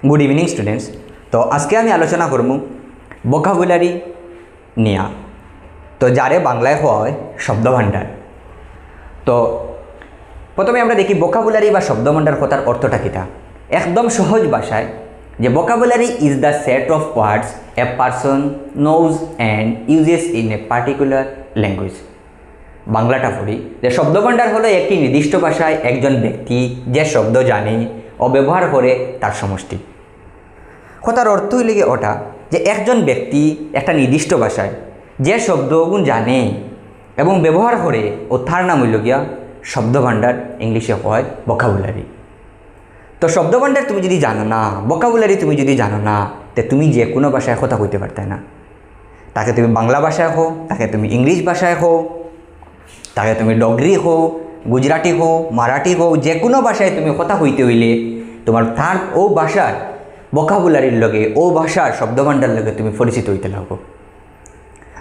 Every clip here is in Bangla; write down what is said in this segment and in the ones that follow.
Good evening students. तो आज के आमी आलोचना करमु वोकाबुलारी निया। तो जारे बांगलाय हवा हय शब्द भाण्डार। तो प्रथमे आमरा देखी वोकाबुलारी बा शब्द भाण्डार कथार अर्थटा किता। एकदम सहज भाषाय जे vocabulary is the set of words a person knows and uses in a particular language. बांगलाटा पढ़ी जे शब्द भाण्डार हलो एकटी निर्दिष्ट भाषाय एकजन व्यक्ति जे शब्द जाने ओ व्यवहार करे तार समष्टि। कथार अर्थ हইল গিয়ে ওটা যে একজন ব্যক্তি একটা নির্দিষ্ট ভাষায় যে শব্দগুলো জানে এবং ব্যবহার করে ও তার নাম হইল গিয়া শব্দ ভাণ্ডার, ইংলিশে কয় ভোকাবুলারি। তো শব্দ ভাণ্ডার তুমি যদি জানো না, ভোকাবুলারি তুমি যদি জানো না, তে তুমি যে কোনো ভাষায় কথা কইতে পারতে না। তাকে তুমি বাংলা ভাষায় হো, তাকে তুমি ইংলিশ ভাষায় হো, তাকে তুমি ডগরি হো, গুজরাটি হো, মারাঠি হো, যে কোনো ভাষায় তুমি কথা কইতে হইলে তোমার তার ও ভাষার ভোকাবুলারির লগে ও ভাষার শব্দভাণ্ডার লগে তুমি পরিচিত হইতে লাগো।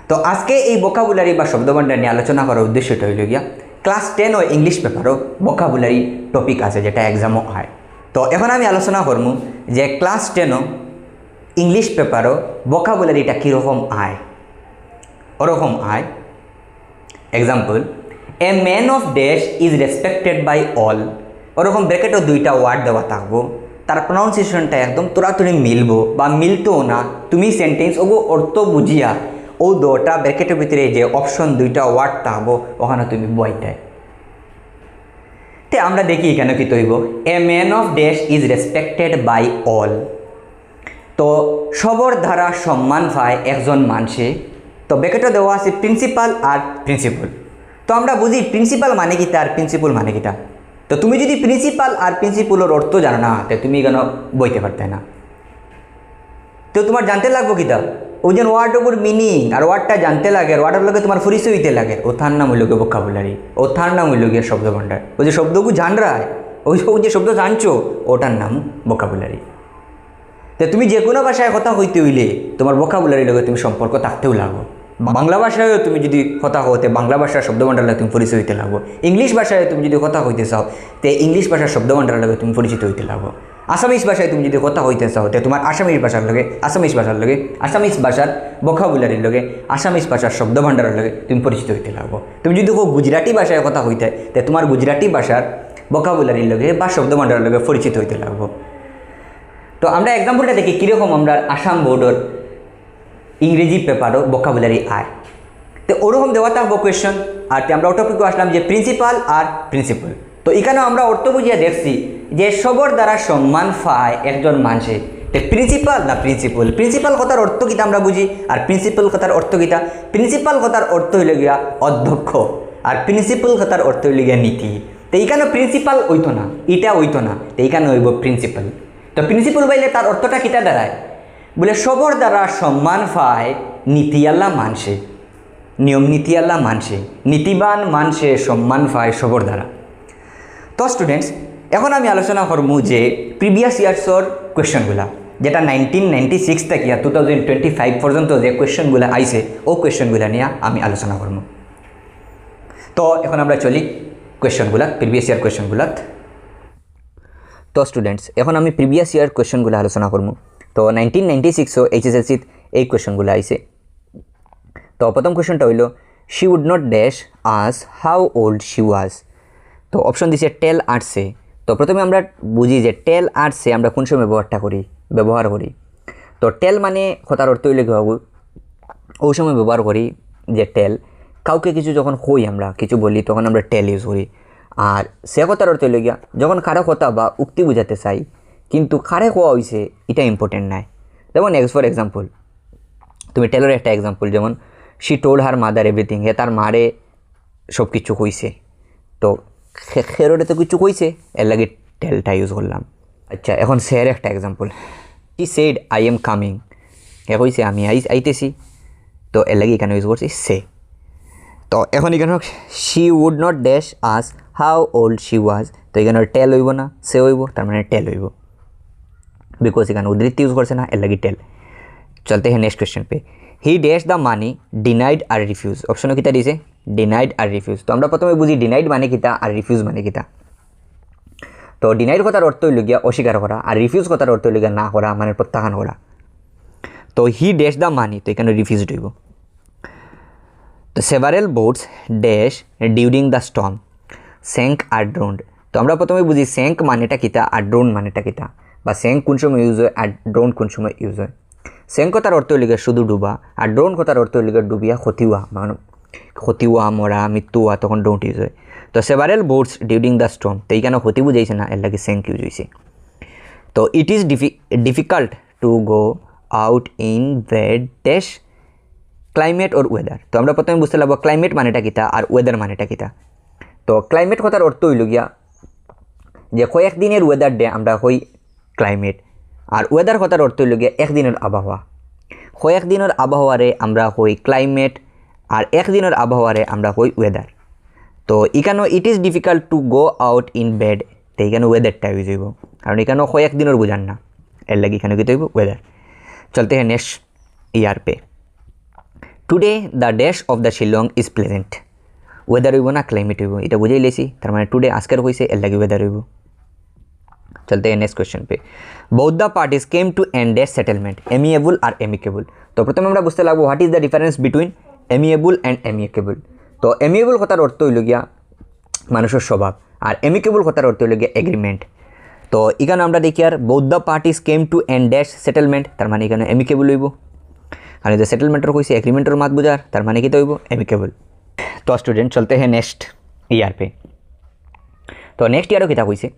তো আজকে এই ভোকাবুলারি বা শব্দভাণ্ডার নিয়ে আলোচনা করার উদ্দেশ্যটা হইল গিয়া ক্লাস 10 ও ইংলিশ পেপারও ভোকাবুলারি টপিক আছে যেটা এক্সামও হয়। তো এখন আমি আলোচনা করবো যে ক্লাস 10 ইংলিশ পেপারও ভোকাবুলারিটা কীরকম আয়। ওরকম আয় example, a man of dash is respected by all. ওরকম ব্র্যাকেটও দুইটা ওয়ার্ড দেওয়া থাকবো, তার প্রনাউন্সিয়েশনটা একদম তোরাতুরি মিলবো বা মিলতেও না, তুমি সেন্টেন্স ওগো অর্থ বুঝিয়া ও দুটা ব্র্যাকেটের ভিতরে যে অপশন দুইটা ওয়ার্ড থাকবো ওখানে তুমি বইটায়। তে আমরা দেখি কেন কি তৈব a man of dash is respected by all. তো সবর দ্বারা সম্মান পায় একজন মানুষে। তো ব্র্যাকেটও দেওয়া আছে প্রিন্সিপাল আর প্রিন্সিপাল। তো আমরা বুঝি প্রিন্সিপাল মানে কিতা আর প্রিন্সিপাল মানে কিতা। তো তুমি যদি প্রিন্সিপাল আর প্রিন্সিপালের অর্থ জানো না, তো তুমি কেন বইতে পারতে না। তো তোমার জানতে লাগবো কিতা ওই যে ওয়ার্ডগুলোর মিনিং আর ওয়ার্ডটা জানতে লাগে, আর ওয়ার্ডের লগে তোমার পরিচয় হইতে লাগে। ও তার নাম হইল গিয়ে ভোকাবুলারি, ও তার নাম হইল গিয়ে শব্দ ভাণ্ডার। ওই যে শব্দগুলো জান রায়, ওই যে শব্দ জানছো ওটার নাম ভোকাবুলারি। তো তুমি যে কোনো ভাষায় কথা হইতে হইলে তোমার ভোকাবুলারির লগে তুমি সম্পর্ক থাকতেও লাগো। বাংলা ভাষায়ও তুমি যদি কথা হতে বাংলা ভাষার শব্দভাণ্ডার লাগে তুমি পরিচিত হইতে লাগো। ইংলিশ ভাষায় তুমি যদি কথা হইতে চাও তে ইংলিশ ভাষার শব্দভাণ্ডার লাগে তুমি পরিচিত হইতে লাগো। আসামিস ভাষায় তুমি যদি কথা হইতে চাও তে তোমার আসামিস ভাষার লগে আসামিস ভাষার ভোকাবুলারির লগে আসামিস ভাষার শব্দভাণ্ডারের লগে তুমি পরিচিত হইতে লাগো। তুমি যদি গুজরাটি ভাষায় কথা হইতে তে তোমার গুজরাটি ভাষার ভোকাবুলারির লগে বা শব্দভাণ্ডারের লগে পরিচিত হইতে লাগবো। তো আমরা এক্সাম্পলটা দেখি কীরকম আমরা আসাম বোর্ডের ইংরেজি পেপারও ভোকাবুলারি আয়। তো ওরকম দেওয়া থাকবো কোয়েশ্চন। আর আমরা টপিকে আসলাম যে প্রিন্সিপাল আর প্রিন্সিপাল। তো এখানেও আমরা অর্থ বুঝিয়ে দেখছি যে সবর দ্বারা সম্মান পায় একজন মানুষে। তো প্রিন্সিপাল না প্রিন্সিপাল, প্রিন্সিপাল কথার অর্থ কিতা আমরা বুঝি, আর প্রিন্সিপাল কথার অর্থ কিতা। প্রিন্সিপাল কথার অর্থ হইল গিয়া অধ্যক্ষ, আর প্রিন্সিপাল কথার অর্থ হইল গিয়া নীতি। তো এইখানে প্রিন্সিপাল হইতো না, এটা হইতো না, তো এইখানে হইব প্রিন্সিপাল। তো প্রিন্সিপাল বাইলে তার অর্থটা কিতা দাঁড়ায় বলে সবর দ্বারা সম্মান পায় নীতিয়াল্লা মানসে, নিয়ম নীতিয়াল্লা মানসে, নীতিবান মানসে সম্মান পায় সবর দ্বারা। তো স্টুডেন্টস এখন আমি আলোচনা করবো যে প্রিভিয়াস ইয়ার্সর কোয়েশ্চনগুলা যেটা 1996 থেকে 2025 পর্যন্ত যে কোয়েশ্চনগুলো আইছে ও কোয়েশ্চনগুলো নিয়ে আমি আলোচনা করবো। তো এখন আমরা চলি কোয়েশ্চনগুলা প্রিভিয়াস ইয়ার কোয়েশ্চনগুলাত। তো স্টুডেন্টস এখন আমি প্রিভিয়াস ইয়ার কোয়েশ্চনগুলো আলোচনা করবো। তো 1996 এইচএসএলসিত এই কোয়েশ্চনগুলো আইছে। তো প্রথম কোয়েশ্চনটা হইল she would not dash us how old she was. তো অপশন দিছে টেল আর্টসে। তো প্রথমে আমরা বুঝি যে টেল আর্টসে আমরা কোন সময় ব্যবহার করি। তো টেল মানে কথার অর্থ হইলে কি হবে ওই সময় ব্যবহার করি যে টেল কাউকে কিছু যখন কই আমরা কিছু বলি তখন আমরা টেল ইউজ করি। আর সে কথার অর্থ হইলে গিয়া যখন কারো কথা বা উক্তি বুঝাতে চাই কিন্তু কারে কোয়া হয়েছে এটা ইম্পর্টেন্ট নাই। যেমন ফর এক্সাম্পল তুমি টেলের একটা এক্সাম্পল, যেমন she told her mother everything, হে তার মারে সব কিছু কইছে। তো খেরোরে তো কিছু কইছে, এর লাগে টেলটা ইউজ করলাম। আচ্ছা এখন সের একটা example, she said I am coming, হে কইছে আমি আইতেছি, তো এর লাগে এখানে ইউজ করছি সে। তো এখন এখানে she would not dash us how old she was. তো এখানে টেল হইব না সে হইব, তার মানে টেল হইব বিকজ এখানে উদ্ধৃতি ইউজ করছে না, এর লাগে টেল। চলতে হ্যাঁ নেক্সট কোয়েশ্চন পে he dash the money denied আর রিফিউজ। অপশনও কিতা দিছে ডিনাইড আর রিফিউজ। তো আমরা প্রথমে বুঝি ডিনাইড মানে কিতা আর রিফিউজ মানে কিতা। তো ডিনাইর কথার অর্থ হইল গিয়া অস্বীকার করা, আর রিফিউজ কথার অর্থ হইল গিয়া না করা, মানে প্রত্যাখ্যান করা। তো হি ড্যাশ দ্য মানি, তো এখানে রিফিউজ হইব। তো several boats dash during the storm sank আর ড্রোন্ড। তো আমরা প্রথমে বুঝি স্যাঙ্ক মানেটা কিতা আর ড্রোন মানেটা কিতা, বা স্যাঙ্ক কোন সময় ইউজ হয় আর ড্রোন কোন সময় ইউজ হয়। স্যাঙ্ক কথার অর্থ হইল গিয়া শুধু ডুবা, আর ড্রোন কথার অর্থ হইল গিয়া ডুবিয়া ক্ষতি হওয়া, মানে ক্ষতি হওয়া, মরা, মৃত্যু হওয়া, তখন ডোন্ট ইউজ হয়। তো several boats during the Sturm, তো এইখানে ক্ষতি বুঝাইছে না, এর লাগে স্যাঙ্ক ইউজ হয়েছে। তো it is difficult to go out in bad dash climate or weather. তো আমরা প্রথমে বুঝতে লাগবো ক্লাইমেট মানেটা কিতা আর ওয়েদার মানেটা কিতা। তো ক্লাইমেট কথার অর্থ হইল গিয়া যে কয়েকদিনের ওয়েদার ডে আমরা হই ক্লাইমেট, আর ওয়েদার কথার অর্থ হইল গিয়া একদিনের আবহাওয়া। কয়েকদিনের আবহাওয়ারে আমরা হই ক্লাইমেট, আর একদিনের আবহাওয়ারে আমরা হই ওয়েদার। তো এখানেও it is difficult to go out in bed, তো এখানে ওয়েদারটা ইউজ হইব, কারণ এখানেও কয়েকদিনের বুঝান না, এর লাগে এখানে কী হইব ওয়েদার। চলতে হ্যাঁ next year pay. Today the dash of the Shillong is pleasant, weather হইব না ক্লাইমেট হইব, এটা বুঝাই লেছি, তার মানে টুডে আজকের হয়েছে, এর লাগে ওয়েদার হইব। চলতে हैं नेक्स्ट क्वेश्चन पे। Both the parties came to an a settlement amiable और एमिकेबल। तो प्रथम আমরা বুঝতে লাগবো what is the difference between amiable and amicable. তো এমিএবল কথার অর্থ হইল গিয়া মানুষের স্বভাব, আর এমিকেবল কথার অর্থ হইল গিয়া এগ্রিমেন্ট। তো এখানে আমরা দেখি আর both the parties came to an dash settlement, তার মানে এখানে এমিকেবল হইব। আর যে সেটেলমেন্টের কইছে এগ্রিমেন্টের মাত বুঝার, তার মানে কি তো হইব এমিকেবল। তো স্টুডেন্ট চলতে हैं नेक्स्ट ईयर पे। তো নেক্সট ইয়ারও কিতা কইছে,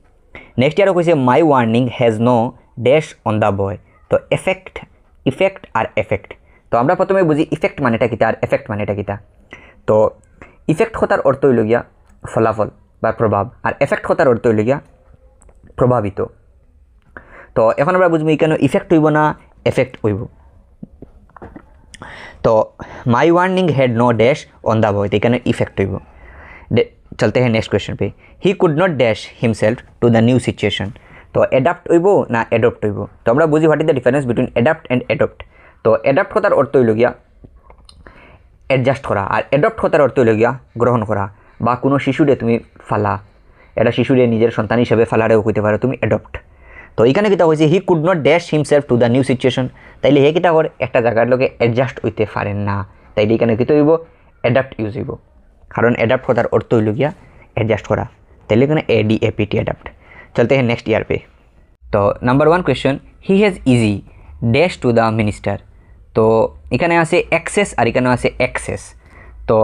নেক্সট ইয়ারও কইছে my warning has no dash on the boy. তো ইফেক্ট আর এফেক্ট। তো আমরা প্রথমে বুঝি ইফেক্ট মানেটা কিতা আর এফেক্ট মানেটা কিতা। তো ইফেক্ট কথার অর্থ হইল গিয়া ফলাফল বা প্রভাব, আর এফেক্ট কথার অর্থ হইল গিয়া প্রভাবিত। তো এখন আমরা বুঝবো এখানে ইফেক্ট হইব না এফেক্ট হইব। তো my warning had no dash on the boy, তো এখানে ইফেক্ট হইব। चलते हैं नेक्स्ट क्वेश्चन पे। He could not dash himself to the new situation. तो एडाप्ट হইব না এডপ্ট হইব। তো আমরা বুঝি what is the difference between adapt and adopt. তো এডাপ্ট কথার অর্থ হইল গিয়া অ্যাডজাস্ট করা, আর এডপ্ট কথার অর্থ হইল গিয়া গ্রহণ করা, বা কোনো শিশুরে তুমি ফালা, এটা শিশুরে নিজের সন্তান হিসেবে ফালারেও কইতে পারো তুমি এডপ্ট। তো এখানে কিতা হয়েছে he could not dash himself to the new situation, তাইলে হে কিতা করে একটা জায়গার লোকে অ্যাডজাস্ট হইতে পারেন না, তাইলে এখানে কিতা হইব এডাপ্ট ইউজ হইব, কারণ এডাপ্ট কথার অর্থ হইল গিয়া एडजस्ट करा, তাহলে এখানে ADAPT एडप्ट। चलते हैं नेक्स्ट ईयर पे। तो number 1 question, he has easy dash to the minister. तो এখানে আছে एक्सेस আর এখানে আছে एक्सेस। তো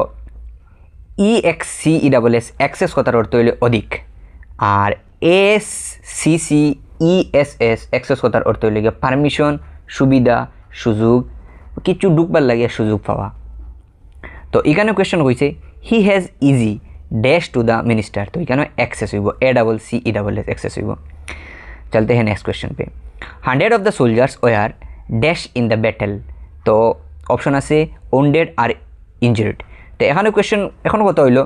EXCESS एक्सेस কথার অর্থ হইল অধিক, আর ACCESS एक्सेस কথার অর্থ হইল গিয়া পারমিশন, সুবিধা, সুযোগ, কিছু ঢুকবার লাগিয়া সুযোগ পাওয়া। তো এখানে কোয়েশ্চন হয়েছে he has easy dash to the minister, तो ये एक्सेस हुई ACCESS एक्सेस हुई। चलते हैं नेक्स्ट क्वेश्चन पे। 100 of the soldiers were dash in the battle. तो ऑप्शन आछे वुंडेड और इंजर्ड। तो एखाने क्वेश्चन এখন কথা হইল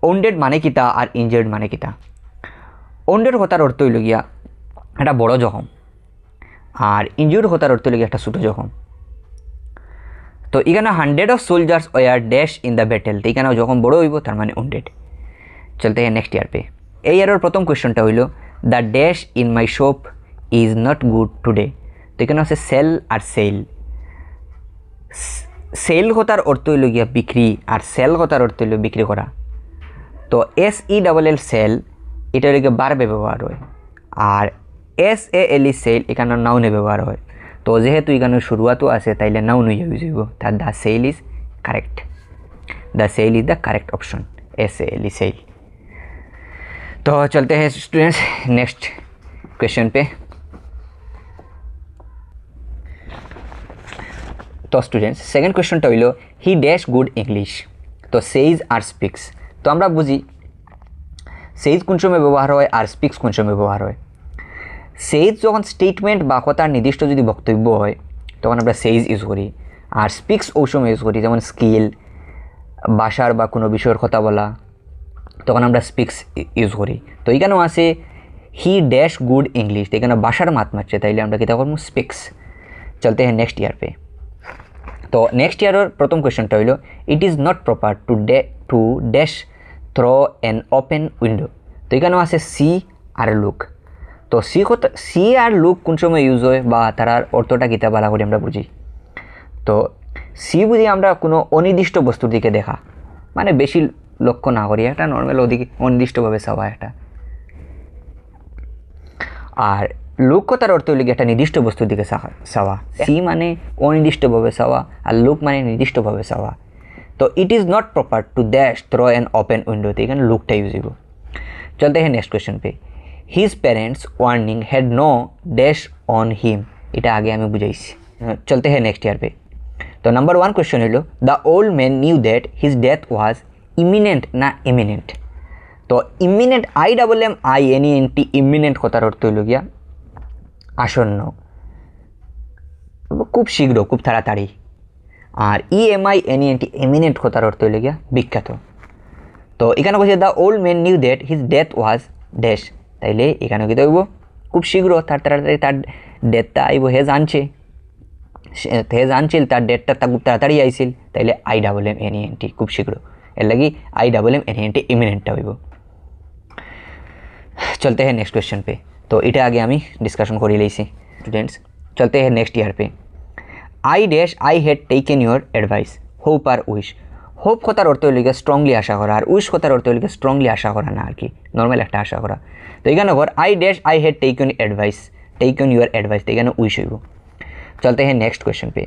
वुंडेड माने किता और इंजर्ड माने किता। वुंडेड কথার অর্থ হইল গিয়া একটা বড় জখম, আর इंजर्ड কথার অর্থ হইল গিয়া একটা ছোট জখম। তো এখানে 100 of soldiers were dash in the battle, তো এখানে যখন বড় হইব তার মানে উন্ডেড। চলতে हैं নেক্সট ইয়ার पे। এই ইয়ারের প্রথম কোয়েশ্চনটা হইল the dash in my shop is not good today. তো এখানে আছে সেল আর সেল। সেল কথার অর্থ হইল গিয়া বিক্রি, আর সেল কথার অর্থ হইল বিক্রি করা। তো SELL সেল এটা হইল গিয়া বারবে ব্যবহার হয়, আর SALE সেল এখানে নাউনে ব্যবহার হয়। তো যেহেতু এখানে শুরুয়াতও আছে তাইলে নাউন হইয়া ইউজ হইব, তার the sale is correct. The sale is the correct option, SALE sale. तो चलते हैं स्टूडेंट्स नेक्स्ट क्वेश्चन पे। तो स्टूडेंट्स सेकेंड क्वेश्चनটা হইল হি ড্যাশ গুড ইংলিশ। তো সেইজ আর স্পিক্স। তো আমরা বুঝি সেইজ কোন সময় ব্যবহার হয় আর স্পিক্স কোন সময় ব্যবহার হয়। সেইজ যখন স্টেটমেন্ট বা কথার নির্দিষ্ট যদি বক্তব্য হয় তখন আমরা সেইজ ইউজ করি, আর স্পিক্স ওই সময় ইউজ করি যেমন স্কিল, ভাষার বা কোনো বিষয়ের কথা বলা, তখন আমরা স্পিক্স ইউজ করি। তো এখানেও আছে হি ড্যাশ গুড ইংলিশ, তো এখানে ভাষার মাত মারছে তাইলে আমরা কিতা করবো স্পিক্স। চলতে हैं নেক্সট ইয়ার पे। তো নেক্সট ইয়ারের প্রথম কোয়েশ্চনটা হইল it is not proper to dash throw an open window. তো এখানেও আছে সি আর লুক। তো সি আর লুক কোন সময় ইউজ হয় বা তারার অর্থটা কিতা বলা করি আমরা বুঝি। তো সি বুঝি আমরা কোনো অনির্দিষ্ট বস্তুর দিকে দেখা, মানে বেশি লক্ষ্য না করি, একটা নর্মাল ওদিকে অনির্দিষ্টভাবে চাওয়া একটা। আর লুক কথার অর্থ হইলে একটা নির্দিষ্ট বস্তুর দিকে চাওয়া। সি মানে অনির্দিষ্টভাবে চাওয়া আর লুক মানে নির্দিষ্টভাবে চাওয়া। তো it is not proper to dash throw an ওপেন উইন্ডোতে এখানে লুকটা ইউজ হইব। চলতে হ্যাঁ নেক্সট কোয়েশ্চন পে, his parents warning had no dash on him, এটা আগে আমি বুঝাইছি। চলতে হ্যাঁ নেক্সট ইয়ার পে। তো নাম্বার 1 কোয়েশ্চন হইল the old man knew that his death was imminent না এমিনেন্ট। তো ইমিনেন্ট IMMINENT ইমিনেন্ট কথার অর্থ হইল গিয়া আসন্ন, খুব শীঘ্র, খুব তাড়াতাড়ি। আর EMINENT এমিনেন্ট কথার অর্থ হইল গিয়া বিখ্যাত। তো এখানে বলছে the old man knew that his death was dash, তাইলে এখানে কি হইব খুব শীঘ্র, তার তাড়াতাড়ি তার ডেথটা আইব। হে জানছিল তার ডেটটা তা খুব তাড়াতাড়ি আইছিল, তাইলে IMMNENT খুব শীঘ্র, এর লাগি IMMNENT ইমিনেন্টটা হইব। চলতে হ্যাঁ নেক্সট কোয়েশ্চন পে। তো এটা আগে আমি ডিসকাশন করে লইছি স্টুডেন্টস। চলতে হ্যাঁ নেক্সট ইয়ার পে। I had taken your advice, hope আর উইশ। হোপ কথার অর্থ হইল স্ট্রংলি আশা করা, আর উইশ কথার অর্থ হইল স্ট্রংলি আশা করা না, আর কি নর্মাল একটা আশা করা। তো এখানে ঘর I had taken your advice, তো এখানে উইশ হইব। চলতে হ্যাঁ নেক্সট কোয়েশ্চন পে।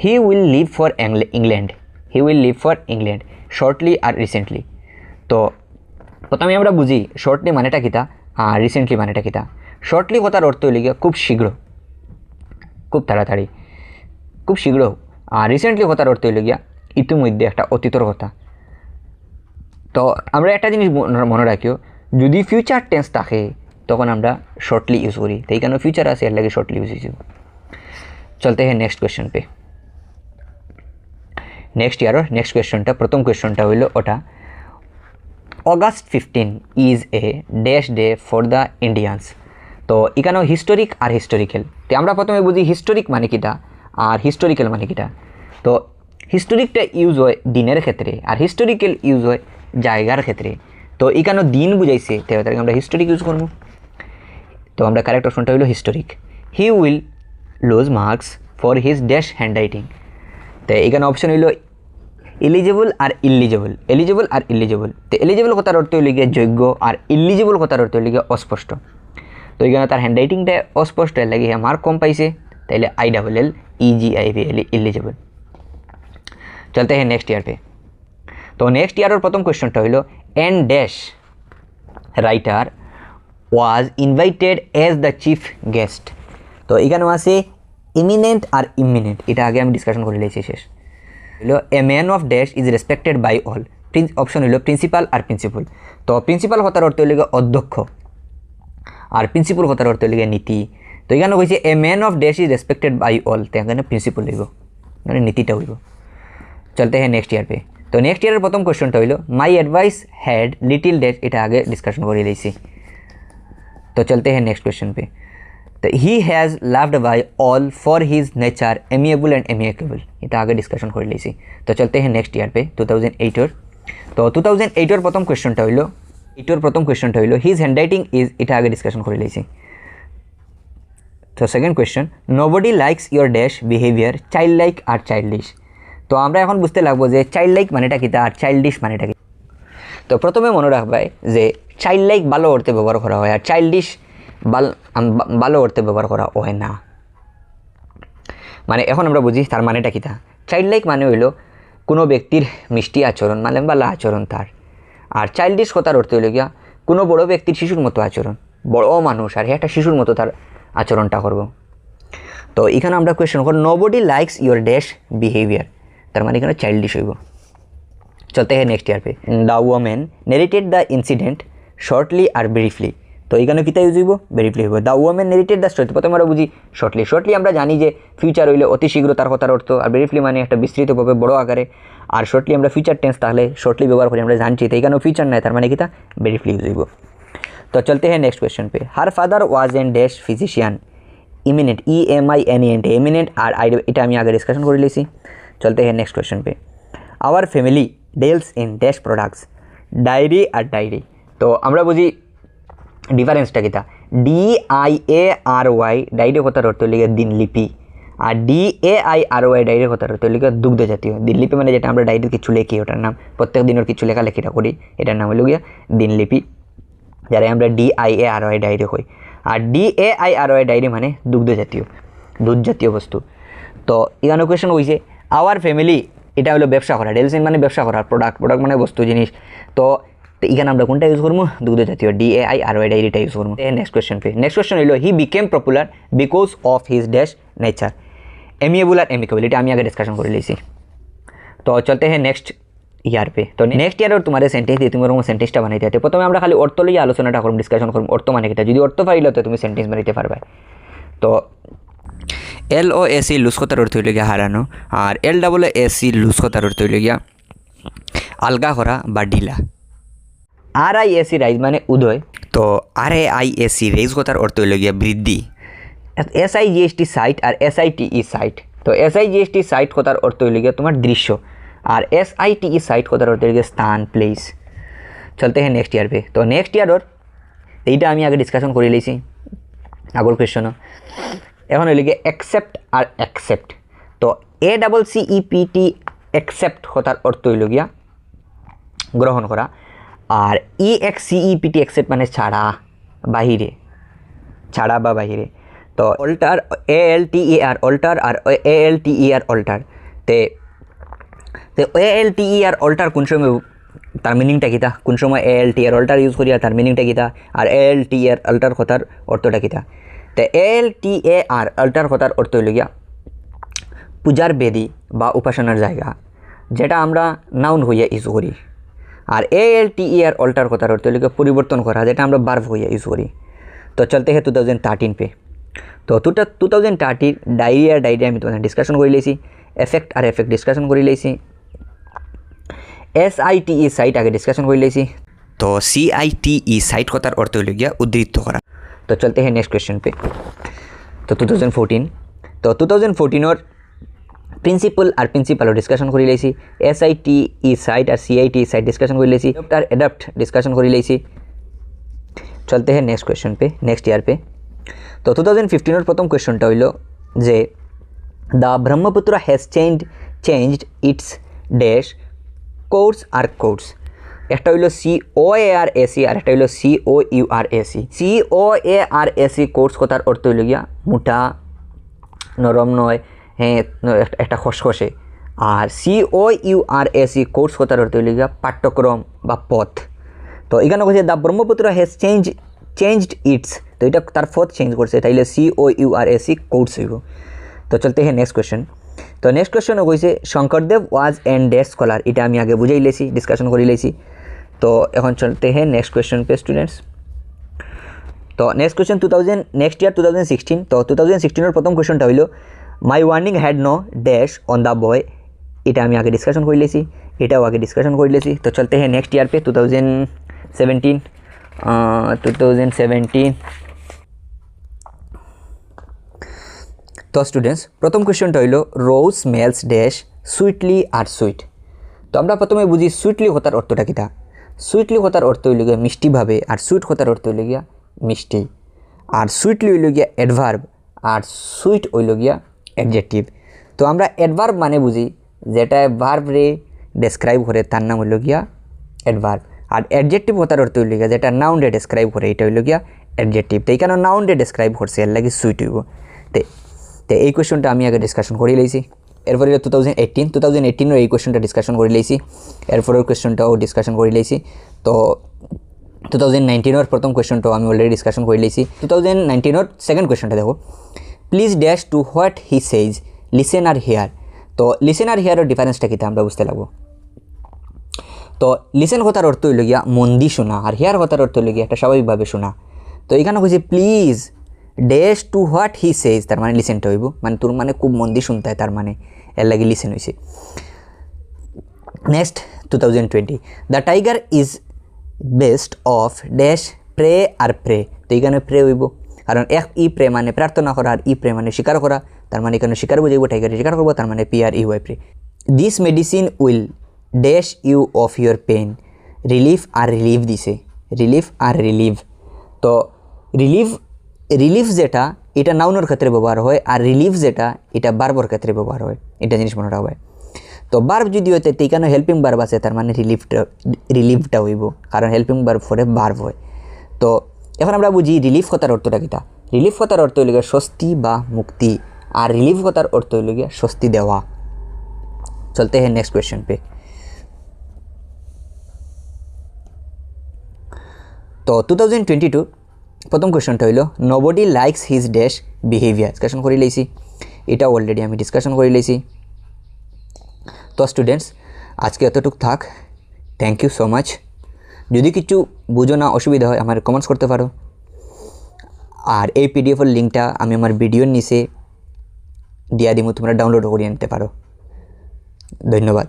He will leave for England shortly আর রিসেন্টলি। তো প্রথমে আমরা বুঝি শর্টলি মানেটা কিতা আর রিসেন্টলি মানেটা কিতা। শর্টলি কথার অর্থ হইল খুব শীঘ্র, খুব তাড়াতাড়ি, খুব শীঘ্র। আর রিসেন্টলি কথার অর্থ হইল গিয়া ইতিমধ্যে, একটা অতীতর কথা। তো আমরা একটা জিনিস মনে রাখিও, যদি ফিউচার টেন্স থাকে তখন আমরা শর্টলি ইউজ করি, তো এইখানে ফিউচার আছে এর লাগে শর্টলি ইউজ হয়েছে। চলতে হ্যাঁ নেক্সট কোয়েশ্চন পে। নেক্সট ইয়ারের নেক্সট কোয়েশ্চনটা, প্রথম কোয়েশ্চনটা হইল ওটা August 15 is a dash day for the Indians. তো এখানেও হিস্টোরিক আর হিস্টোরিক্যাল। তো আমরা প্রথমে বুঝি হিস্টোরিক মানে কিটা আর হিস্টোরিক্যাল মানে কিটা। তো হিস্টোরিকটা ইউজ হয় দিনের ক্ষেত্রে আর হিস্টোরিক্যাল ইউজ হয় জায়গার ক্ষেত্রে। তো এখানেও দিন বুঝাইছে, তাই আমরা হিস্টোরিক ইউজ করবো। তো আমরা কারেক্ট অপশনটা হইল historic. He will lose marks for his dash hand writing. তো এখানে অপশন হইল এলিজেবল আর ইলিজেবল। তো এলিজেবল কথার অর্থ হইল গিয়ে যোগ্য, আর ইলিজেবল কথার অর্থ হইল গিয়ে অস্পষ্ট। তো এখানে তার হ্যান্ড রাইটিংটা অস্পষ্ট, এর লাগে মার্ক কম পাইছে, তাইলে ILLEGIBL ইলিজেবল। চলতে হ্যাঁ নেক্সট ইয়ার পে। তো নেক্সট ইয়ারের প্রথম কোয়েশ্চনটা হইল an dash writer was invited as the chief guest. তো এখানেও আছে ইমিনেন্ট আর ইমিনেন্ট, এটা আগে আমি ডিসকাশন করে নিয়েছি শেষ। হইল a man of dash is respected by all. Option হইল প্রিন্সিপাল আর প্রিন্সিপাল। তো প্রিন্সিপাল কথার অর্থ হইল অধ্যক্ষ, আর প্রিন্সিপাল কথার অর্থ হইল নীতি। তো এখানে কইছে a man of dash is respected by all, তো এখানে প্রিন্সিপাল হইব, মানে নীতিটা হইব। চলতে হ্যাঁ নেক্সট ইয়ার পে। তো নেক্সট ইয়ারের প্রথম কোয়েশ্চনটা হইল my advice had little dash, এটা আগে ডিসকাশন করে দিয়েছি। তো চলতে হ্যাঁ নেক্সট কোয়েশ্চন পে। তো he has loved by all for his nature amiable and amicable, এটা আগে ডিসকাশন করে নিয়েছি। তো চলতে হ্যাঁ নেক্সট ইয়ার পে 2008। তো 2008 প্রথম কোয়েশ্চনটা হইল হিজ হ্যান্ড রাইটিং ইজ, এটা আগে ডিসকাশন করে নিয়েছি। তো second question nobody likes your dash behaviour child like আর চাইল্ডিশ। তো আমরা এখন বুঝতে লাগবো যে চাইল্ড লাইক মানেটা কিতা আর চাইল্ডিশ মানেটা কি। তো প্রথমে মনে রাখবাই যে চাইল্ড লাইক ভালো অর্থে ব্যবহার করা হয়, আর চাইল্ডিশ ভালো অর্থে ব্যবহার করা হয় না। মানে এখন আমরা বুঝি তার মানেটা কিতা। চাইল্ড লাইক মানে হইল কোনো ব্যক্তির মিষ্টি আচরণ, মানে ভালো আচরণ তার। আর চাইল্ডিশ কথার অর্থ হইল গিয়া কোনো বড় ব্যক্তির শিশুর মতো আচরণ, বড় মানুষ আর একটা শিশুর মতো তার আচরণটা করব। তো এখানে আমরা কোয়েশ্চন করব nobody likes your dash behaviour, তার মানে এখানে চাইল্ডিশ হইব। চলতে হ্যাঁ নেক্সট ইয়ার পে। The women narrated the incident shortly আর ব্রিফলি। তো এখানে কিতা ইউজ হইব, ব্রিফলি হইব। The women narrated the story, প্রথমে আমরা বুঝি শর্টলি আমরা জানি যে ফিউচার হইলে অতি শীঘ্র তার কথার অর্থ, আর ব্রিফলি মানে একটা বিস্তৃতভাবে বড় আকারে। আর শর্টলি আমরা ফিউচার টেন্স তাহলে শর্টলি ব্যবহার করি, আমরা জানছি। তো এখানেও ফিউচার নাই, তার মানে কিতা ব্রিফলি ইউজ হইব। তো চলতে হ্যাঁ নেক্সট কোয়েশ্চন পে। Her father was an dash physician eminent EMINENT eminent, আর এটা আমি আগে ডিসকাশন করে নিয়েছি। চলতে হ্যাঁ নেক্সট কোয়েশ্চন পে। Our family deals in dash products dairy আর ডায়েরি। তো আমরা বুঝি ডিফারেন্সটা কিতা DIARY ডাইরেক্ট কথার অর্থ হইল দিনলিপি আর DAIRY ডাইরেক্ট কথার অর্থ হইল দুগ্ধ জাতীয়। দিনলিপি মানে যেটা আমরা ডাইরেক্ট কিছু লেখি ওটার নাম, প্রত্যেক দিনের কিছু লেখালেখিটা করি এটার নাম হইল গিয়া দিনলিপি, যারা আমরা DIARY ডায়েরি হই। আর DAIRY ডায়েরি মানে দুগ্ধ জাতীয়, দুধ জাতীয় বস্তু। তো এখানে কোয়েশন হয়েছে আওয়ার ফ্যামিলি, এটা হলো ব্যবসা করা, ডেলসিন মানে ব্যবসা করা, প্রোডাক্ট মানে বস্তু জিনিস। তো এখানে আমরা কোনটা ইউজ করবো? দুগ্ধ জাতীয় DAIRY ডায়েরিটা ইউজ করবো। নেক্সট কোয়েশ্চন হইল he became popular because of his dash nature, amiable আর এমিকেবল, এটা আমি আগে ডিসকাশন করে লিয়েছি। তো চলতে হ্যাঁ নেক্সট ইয়ার পে। তো নেক্সট ইয়ার তোমার সেন্টেন্স দিয়ে তুমি ওরকম সেন্টেন্সটা বানাইতে হবে। প্রথমে আমরা খালি অর্থ লইয়া আলোচনাটা করব, ডিসকাশন করব অর্থ মানে কিটা। যদি অর্থ পাইলে তো তুমি সেন্টেন্স বানাইতে পারবে। তো LOSE লুজ কথার অর্থ হইল গিয়া হারানো, আর LOOSE লুজ কথার অর্থ হইল গিয়া আলগা করা বা ঢিলা। RISE রাইজ মানে উদয়, তো RAISE রেজ কথার অর্থ হইল গিয়া বৃদ্ধি। SIGST সাইট আর SITE সাইট, তো SIGST সাইট কথার অর্থ হইল গিয়া তোমার দৃশ্য, আর SITE সাইট কথার অর্থ হইল গিয়া স্থান, প্লেস। চলতে হ্যাঁ নেক্সট ইয়ার পে। তো নেক্সট ইয়ারর এইটা আমি আগে ডিসকাশন করে লিয়েছি আগর কোয়েশনও। এখন হইল গিয়ে অ্যাকসেপ্ট আর অ্যাকসেপ্ট। তো ACCEPT অ্যাকসেপ্ট কথার অর্থ হইল গিয়া গ্রহণ করা, আর EXCEPT অ্যাকসেপ্ট মানে ছাড়া, বাহিরে, ছাড়া বা বাহিরে। তো অল্টার ALTER অল্টার আর ALTER অল্টার। তে ALTER অল্টার কোন সময় তার মিনিংটা কিতা, কোন সময় ALTER অল্টার ইউজ করি আর তার মিনিংটা কিতা, আর ALTER অল্টার কথার অর্থটা কিতা। তো ALTER অল্টার কথার অর্থ হইল গিয়া পূজার বেদি বা উপাসনার জায়গা, যেটা আমরা নাউন হইয়া ইউজ করি। আর ALTER অল্টার কথার অর্থ হইল গিয়া পরিবর্তন করা, যেটা আমরা ভার্ব হইয়া ইউজ করি। তো চলতে হ্যাঁ 2013 পে। তো 2013 ডায়রি আমি তোমাদের ডিসকাশন করে লিয়েছি, এফেক্ট আর এফেক্ট ডিসকাশন করে লিয়েছি, SITE সাইট আগে ডিসকাশন করে লিয়েছি। তো CITE সাইট কথার অর্থ হইল গিয়া উদ্ধৃত করা। তো চলতে হ্যাঁ নেক্সট কোয়েশ্চন পে। তো 2014, তো 2014 প্রিন্সিপাল আর প্রিন্সিপালও ডিসকাশন করে লিয়েছি, SITE সাইট আর CITE সাইট ডিসকাশন করে লিয়েছি, আর অ্যাডাপ্ট ডিসকাশন করে লিয়েছি। চলতে হ্যাঁ নেক্সট কোয়েশ্চন পে, নেক্সট ইয়ার পে। তো 2015 প্রথম কোয়েশ্চনটা হইল যে the Brahmaputra has changed its dash course আর কোর্স। একটা হইল COARAC আর একটা হইল COURAC। COARAC কোর্স কথার অর্থ হইল গিয়া মোটা, নরম নয়, হ্যাঁ একটা খসখসে। আর COURAC কোর্স কথার অর্থ হইল গিয়া পাঠ্যক্রম বা পথ। তো এখানে বলছে the Brahmaputra has changed it's, তো এটা তার পথ চেঞ্জ করছে, তাইলে COURAC কোর্স হইব। তো চলতে হ্যাঁ নেক্সট কোয়েশ্চন। তো নেক্সট কোয়েশ্চনও কইছে শঙ্করদেব ওয়াজ অ্যান্ড ড্যাশ স্কলার, এটা আমি আগে বুঝাই লেছি, ডিসকাশন করে লেছি। তো এখন চলতে হ্যাঁ নেক্সট কোয়েশ্চন পে স্টুডেন্টস। তো নেক্সট কোয়েশ্চন নেক্সট ইয়ার 2016। তো 2016 প্রথম কোয়েশ্চনটা হইল my warning had no dash on the boy, এটা আমি আগে ডিসকাশন করে লেছি, এটাও আগে ডিসকাশন করে লেছি। তো চলতে হ্যাঁ নেক্সট ইয়ার পে 2017। তো স্টুডেন্টস প্রথম কোয়েশ্চনটা হইল রোজ স্মেলস ড্যাশ সুইটলি আর সুইট। তো আমরা প্রথমে বুঝি সুইটলি কথার অর্থটা কিতা। সুইটলি কথার অর্থ হইল গিয়া মিষ্টিভাবে, আর সুইট কথার অর্থ হইল গিয়া মিষ্টি। আর সুইটলি হইল গিয়া অ্যাডভার্ব, আর সুইট হইল গিয়া অ্যাডজেক্টিভ। তো আমরা অ্যাডভার্ব মানে বুঝি যেটা ভার্ব রে ডেসক্রাইব করে, তার নাম হইল গিয়া অ্যাডভার্ব। আর অ্যাডজেক্টিভ কথার অর্থ হইল গিয়া যেটা নাউন রে ডেসক্রাইব করে, এটা হইল গিয়া অ্যাডজেক্টিভ। তো এইখানে নাউন রে ডেসক্রাইব করছে, এর লাগে সুইট হইব। তো এই কোয়েশ্চনটা আমি আগে ডিসকাশন করে লইছি। এরপরে 2018 এই কোয়েশ্চনটা ডিসকাশন করে লইছি, এরপরের কোয়েশ্চনটাও ডিসকাশন করে লইছি। তো 2019 প্রথম কোয়েশ্চনটাও আমি অলরেডি ডিসকাশন করে লইছি। 2019 সেকেন্ড কোয়েশ্চনটা দেখো, please dash to what he says listen আর হিয়ার। তো লিসেন আর হিয়ারের ডিফারেন্সটা কিতা আমরা বুঝতে লাগবো। তো লিসেন কথার অর্থ হইল গিয়া মন দি শোনা, আর হিয়ার কথার অর্থ হইল গিয়া একটা স্বাভাবিকভাবে শোনা। তো এখানে হয়েছে please dash to what he says, তার মানে লিসেনটা হইব, মানে তোর মানে খুব মন দিয়ে শুনতে হয়, তার মানে এর লাগে লিসেন হয়েছে। Next 2020 the tiger is best of dash prey আর প্রে। তো এখানে প্রে হইব, কারণ ই প্রে মানে প্রার্থনা করা, আর ই প্রে মানে শিকার করা, তার মানে এখানে শিকার বুঝাইব, টাইগারে শিকার করবো, তার মানে PREY prey. This medicine will dash you of your pain, relief আর রিলিভ দিছে, রিলিফ আর রিলিভ। তো রিলিফ যেটা এটা নাউনের ক্ষেত্রে ব্যবহার হয়, আর রিলিফ যেটা এটা বার্বর ক্ষেত্রে ব্যবহার হয়। এটা জিনিস মনে রাখবে। তো বার্ব যদি হইতে এখানে হেল্পিং বার্ব আছে, তার মানে রিলিফটা হইব, কারণ হেল্পিং বার্ব পরে বার্ব হয়। তো এখন আমরা বুঝি রিলিফ কথার অর্থটা কিটা। রিলিফ কথার অর্থ হইল গিয়ে স্বস্তি বা মুক্তি, আর রিলিফ কথার অর্থ হইল গিয়ে স্বস্তি দেওয়া। চলতে হ্যাঁ নেক্সট কোয়েশ্চন পে। তো 2022 প্রথম কোয়েশ্চনটা হইল nobody likes his dash behaviour. Discussion করে লইছি, এটা অলরেডি আমি ডিসকাশন করে লইছি। তো স্টুডেন্টস আজকে এতটুকু থাক। Thank you so much. যদি কিছু বুঝো না, অসুবিধা হয় আমার কমেন্টস করতে পারো। আর এই পিডিএফের লিঙ্কটা আমি আমার ভিডিওর নিচে দিয়া দিব, তোমরা ডাউনলোড করে নিতে পারো। ধন্যবাদ।